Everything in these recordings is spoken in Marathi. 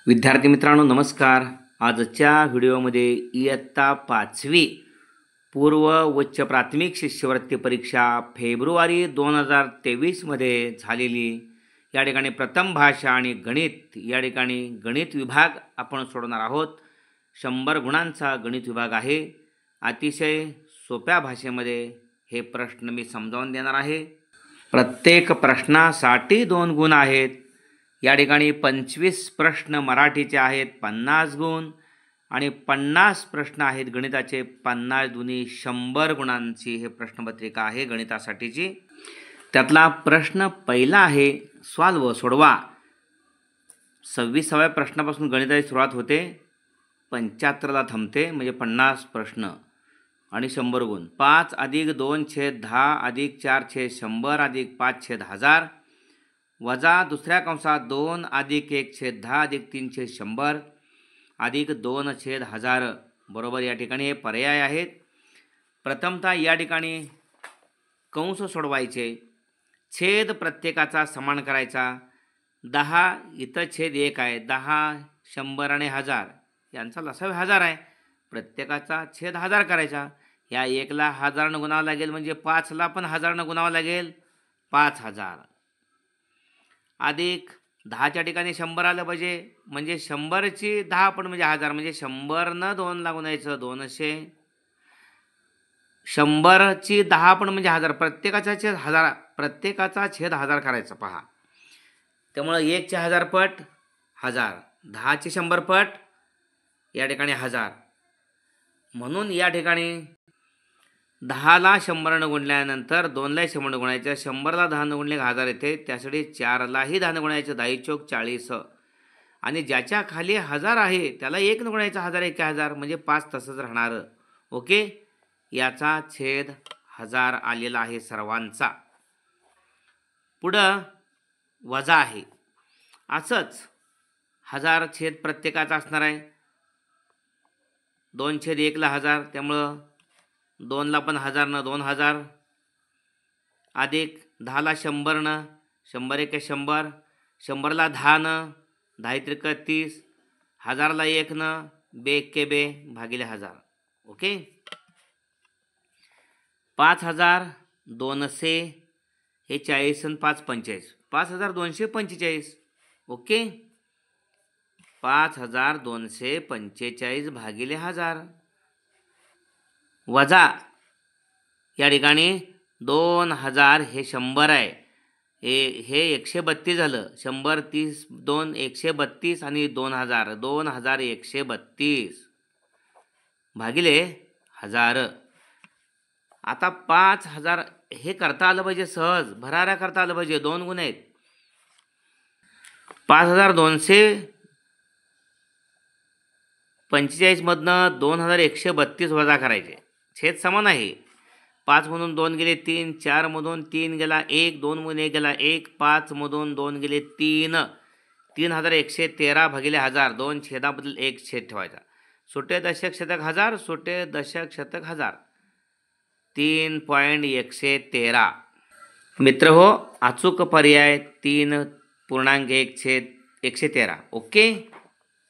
विद्यार्थी मित्रांनो नमस्कार. आजच्या व्हिडिओमध्ये इयत्ता 5वी पूर्व उच्च प्राथमिक शिष्यवृत्ती परीक्षा फेब्रुवारी 2023 मध्ये झालेली या ठिकाणी प्रथम भाषा आणि गणित या ठिकाणी गणित विभाग आपण सोडवणार आहोत. 100 गुणांचा गणित विभाग आहे. अतिशय सोप्या भाषेमध्ये हे प्रश्न मी समजावून देणार आहे. प्रत्येक प्रश्नासाठी 2 गुण आहेत. या ठिकाणी 25 प्रश्न मराठीचे आहेत 50 गुण आणि 50 प्रश्न आहेत गणिताचे 50 दुनी 100 गुणांची हे प्रश्नपत्रिका आहे गणितासाठीची. त्यातला प्रश्न पहिला आहे सॉल्व सोडवा. 26व्या प्रश्नापासून गणिताची सुरुवात होते, 75ला थांबते, म्हणजे 50 प्रश्न आणि 100 गुण. 5 + 2/10 + 4/100 + 5/1000 वजा दुसऱ्या कंसात 2 + 1/10 + 3/100 + 2/1000 बरोबर. या ठिकाणी हे पर्याय आहेत. प्रथमतः या ठिकाणी कंस सोडवायचे. छेद प्रत्येकाचा समान करायचा. 10 इथं छेद 1 आहे. 10, 100 आणि 1000 यांचा लसाव 1000 आहे. प्रत्येकाचा छेद 1000 करायचा. या 1ला 1000 गुणावं लागेल, म्हणजे 5ला पण 1000 गुणावं लागेल, 5000 अधिक 10च्या ठिकाणी 100 आलं पाहिजे, म्हणजे 100ची 10 पण म्हणजे 1000, म्हणजे 100 2ला गुणायचं 200. 100ची 10 पण म्हणजे 1000. प्रत्येकाचा छेद 1000, प्रत्येकाचा छेद 1000 करायचा पहा. त्यामुळे 1चे 1000 पट 1000, 10चे 100 पट या ठिकाणी 1000. म्हणून या ठिकाणी 10ला 100 गुणल्यानंतर 2ला 100 गुणायचं, 100ला 10 गुणले 1000 येते. त्यासाठी 4लाही 10 गुणायचं, 10 चोक 40 आणि ज्याच्या खाली 1000 आहे त्याला 1 गुणायचं, 1000 1 1000 म्हणजे 5 तसंच राहणार. ओके. याचा छेद 1000 आलेला आहे सर्वांचा. पुढं वजा आहे. असंच 1000 छेद प्रत्येकाचा असणार आहे. 2/1ला 1000, त्यामुळं 2ला पण 1000 न 2000 अधिक 10ला 100 न 100 1 100, 100ला 10 न 10 त्रिक 30, 1000ला 1 न 2 1 2 भागिले 1000. ओके. 5000 200 हे 40 आणि 5 45, 5245. ओके. 5245 भागिले 1000 वजा या ठिकाणी 2000 हे 100 आहे. हे 132 झालं. 100 30 2 132 आणि 2000 2132 भागिले 1000. आता 5000 हे करता आलं पाहिजे सहज, भराऱ्या करता आलं पाहिजे. 2 गुण आहेत. 5245 मधनं 2132 वजा करायचे. छेद समान आहे. 5 मधून 2 गेले 3, 4 मधून 3 गेला 1, 2 मधून 1 गेला 1, 5 मधून 2 गेले 3, 3113 भागिले 1000. 2 छेदाबद्दल 1 छेद ठेवायचा. सुटे दशक शतक 1000, सुटे दशक शतक 1000, 3.113. मित्र हो, अचूक पर्याय 3.1/113. ओके.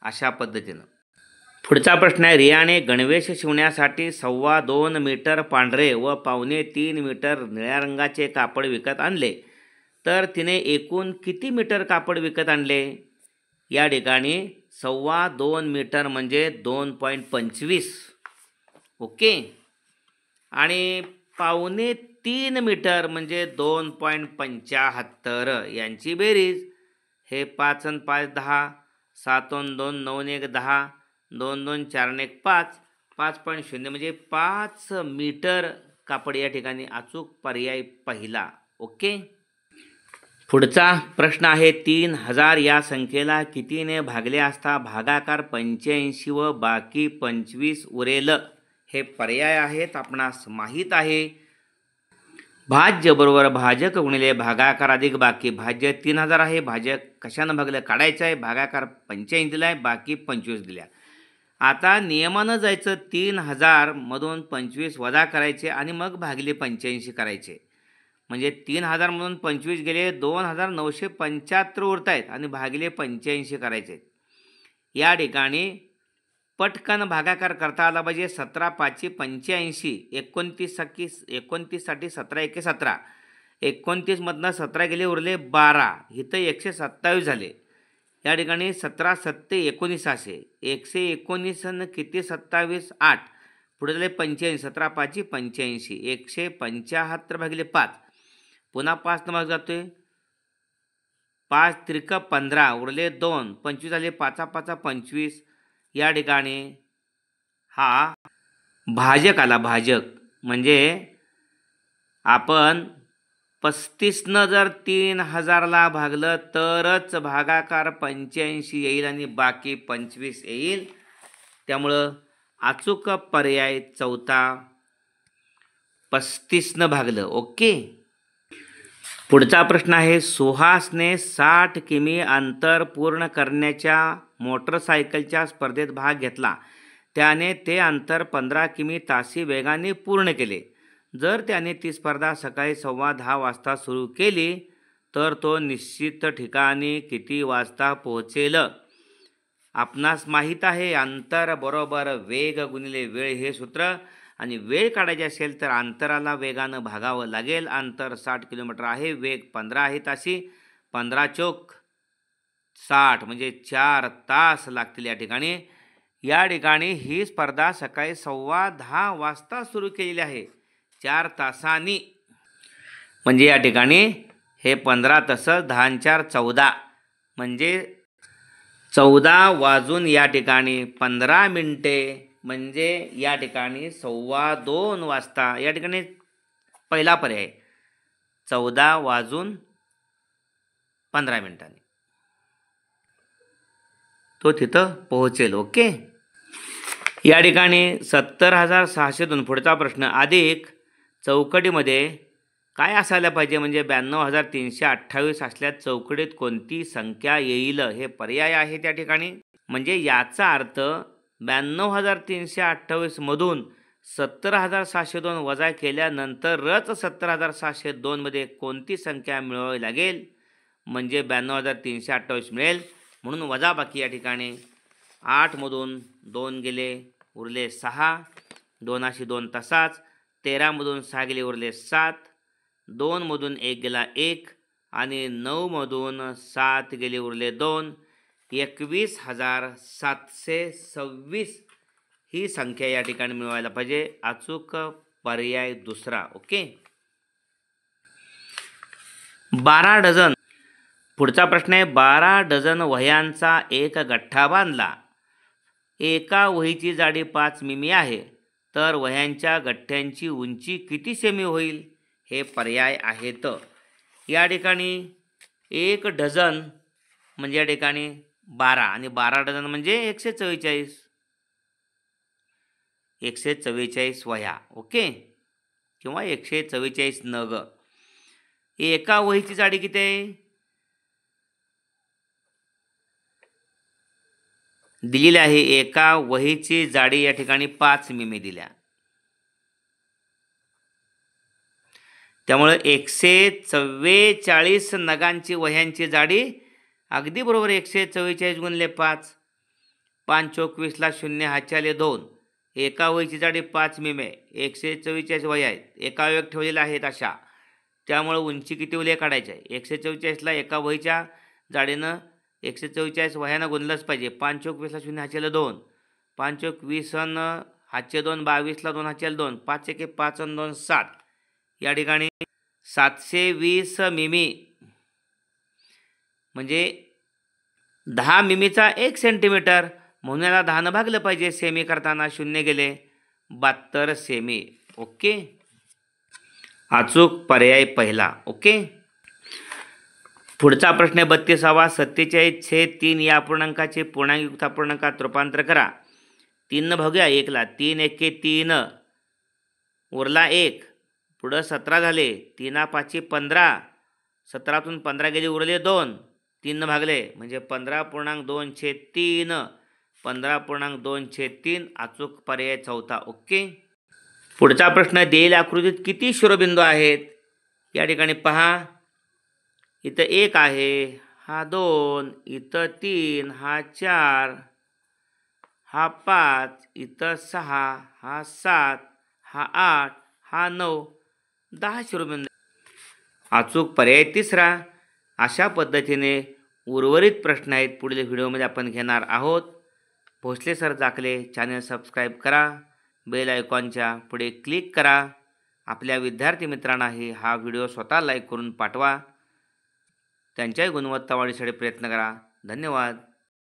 अशा पद्धतीनं पुढचा प्रश्न आहे. रियाने गणवेश शिवण्यासाठी 2.25 मीटर पांढरे व 2.25 मीटर निळ्या रंगाचे कापड विकत आणले, तर तिने एकूण किती मीटर कापड विकत आणले? या ठिकाणी 2.25 मीटर म्हणजे 2.25. ओके. आणि 2.25 मीटर म्हणजे 2.75. यांची बेरीज हे 5 आणि 5 10, 7 आणि 2 9 आणि 1 10, 2 2 4 आणि 1 5, 5.0 म्हणजे 5 मीटर कापड. या ठिकाणी अचूक पर्याय पहिला. ओके. पुढचा प्रश्न आहे. 3000 या संख्येला कितीने भागले असता भागाकार 85 व बाकी 25 उरेल? हे पर्याय आहेत, आपणास माहीत आहे. भाज्य बरोबर भाजक गुणिले भागाकार अधिक बाकी. भाज्य 3000 आहे, भाजक कशानं भागलं काढायचं आहे. भागाकार 85 दिला आहे, बाकी 25 दिल्या. आता नियमानं जायचं. 3000 मधून 25 वजा करायचे आणि मग भागिले 85 करायचे. म्हणजे 3000 मधून 25 गेले 2975 उरत आहेत आणि भागिले 85 करायचे. या ठिकाणी पटकन भागाकार करता आला पाहिजे. 17 5 85, 29साठी 17 1 17, 29मधनं 17 गेले उरले 12, इथं 127 झाले. या ठिकाणी 17 7 19 असे 119 किती 27 8, पुढे झाले 85, 17 5 85, 175 भागिले 5, पुन्हा 5 भाग जातोय, 5 त्रिक 15 उरले 2, 25 झाले, 5 5 25. या ठिकाणी हा भाजक आला. भाजक म्हणजे आपण 35 जर 3000ला भागलं तरच भागाकार 85 येईल आणि बाकी 25 येईल. त्यामुळं अचूक पर्याय चौथा 35 भागलं. ओके. पुढचा प्रश्न आहे, सुहासने 60 किमी अंतर पूर्ण करण्याच्या मोटरसायकलच्या स्पर्धेत भाग घेतला. त्याने ते अंतर 15 किमी तासी वेगाने पूर्ण केले. जर त्याने ती स्पर्धा सकाळी 10:15 वाजता सुरू केली तर तो निश्चित ठिकाणी किती वाजता पोहोचेल? आपणास माहीत आहे अंतर बरोबर वेग गुणिले वेळ हे सूत्र, आणि वेळ काढायची असेल तर अंतराला वेगानं भागावं लागेल. अंतर 60 किलोमीटर आहे, वेग 15 आहे तासी, 15 चोक 60 म्हणजे 4 तास लागतील. या ठिकाणी ही स्पर्धा सकाळी 10:15 वाजता सुरू केलेली आहे, 4 तासांनी. म्हणजे या ठिकाणी हे 15 तसं 10 4 14 म्हणजे 14 वाजून या ठिकाणी 15 मिनिटे, म्हणजे या ठिकाणी 2:15 वाजता. या ठिकाणी पहिला पर्याय 14 वाजून 15 मिनिटांनी तो तिथं पोहोचेल. ओके. या ठिकाणी 70,602 पुढचा प्रश्न, अधिक चौकटीमध्ये काय असायला पाहिजे? म्हणजे 92,328 असल्या चौकटीत कोणती संख्या येईल? हे पर्याय आहे त्या ठिकाणी. म्हणजे याचा अर्थ 92,328 मधून 70,702 वजा केल्यानंतरच 70,702 मध्ये कोणती संख्या मिळवावी लागेल, म्हणजे 92,328 मिळेल. म्हणून वजाबाकी या ठिकाणी 8 मधून 2 गेले उरले 6, 2 2 तसाच, 13 मधून 6 गेले उरले 7, 2 मधून 1 गेला 1, आणि 9 मधून 7 गेले उरले 2, 21,726 ही संख्या या ठिकाणी मिळवायला पाहिजे. अचूक पर्याय दुसरा. ओके. 12 डझन पुढचा प्रश्न आहे, 12 डझन वह्यांचा एक गठ्ठा बांधला. एका वहीची जाडी 5 मिमी आहे, तर वह्यांच्या गठ्ठ्यांची उंची किती सेमी होईल? हे पर्याय आहेत. या ठिकाणी 1 डझन म्हणजे या ठिकाणी 12, आणि 12 डझन म्हणजे 144, 144 वह्या. ओके, किंवा 144 नग. एका वहीची जाडी किती आहे? दिलेली आहे. एका वहीची जाडी या ठिकाणी 5 मिमी दिल्या. त्यामुळे 144 नगांची वह्यांची जाडी अगदी बरोबर 144 गुणिले 5, 5 चोक 20 ला 0 हातचे आले 2. एका वहीची जाडी 5 मिमी, 144 वह्या आहेत, एका वेग ठेवलेल्या आहेत अशा. त्यामुळे उंची किती उले काढायची आहे? 144ला एका वहीच्या जाडीनं 144 वह्यानं गुणलंच पाहिजे. 5 चोक 20 ला 0 हातचे आले 2, 5 चोक 20 हातचे 2 22 ला 2 हातचे आले 2, 5 1 5 आणि 2 7. या ठिकाणी 720 मिमी म्हणजे 10 मिमीचा 1 सेंटीमीटर, म्हणून याला 10 भागलं पाहिजे. सेमी करताना 0 गेले 72 सेमी. ओके, अचूक पर्याय पहिला. ओके. पुढचा प्रश्न आहे 32वा, 47/3 या पूर्णांकाचे पूर्णांकयुक्त अपूर्णांकात रूपांतर करा. 3 भागूया 1ला, 3 1 3 उरला 1, पुढं 17 झाले, 3 5 15, 17तून 15 गेले उरले 2, 3 भागले म्हणजे 15.2/3, 15.2/3 अचूक पर्याय चौथा. ओके. पुढचा प्रश्न, दिलेल्या आकृतीत किती शिरोबिंदू आहेत? या ठिकाणी पहा, इथं 1 आहे, हा 2, इथं 3, हा 4, हा 5, इथं 6, हा 7, हा 8, हा 9, 10 रुपये. अचूक पर्याय तिसरा. अशा पद्धतीने उर्वरित प्रश्न आहेत पुढील व्हिडिओमध्ये आपण घेणार आहोत. भोसले सर जाकले चॅनल सबस्क्राईब करा. बेल आयकॉनच्या पुढे क्लिक करा. आपल्या विद्यार्थी मित्रांनाही हा व्हिडिओ स्वतः लाईक करून पाठवा. त्यांच्याही गुणवत्ता वाढीसाठी प्रयत्न करा. धन्यवाद.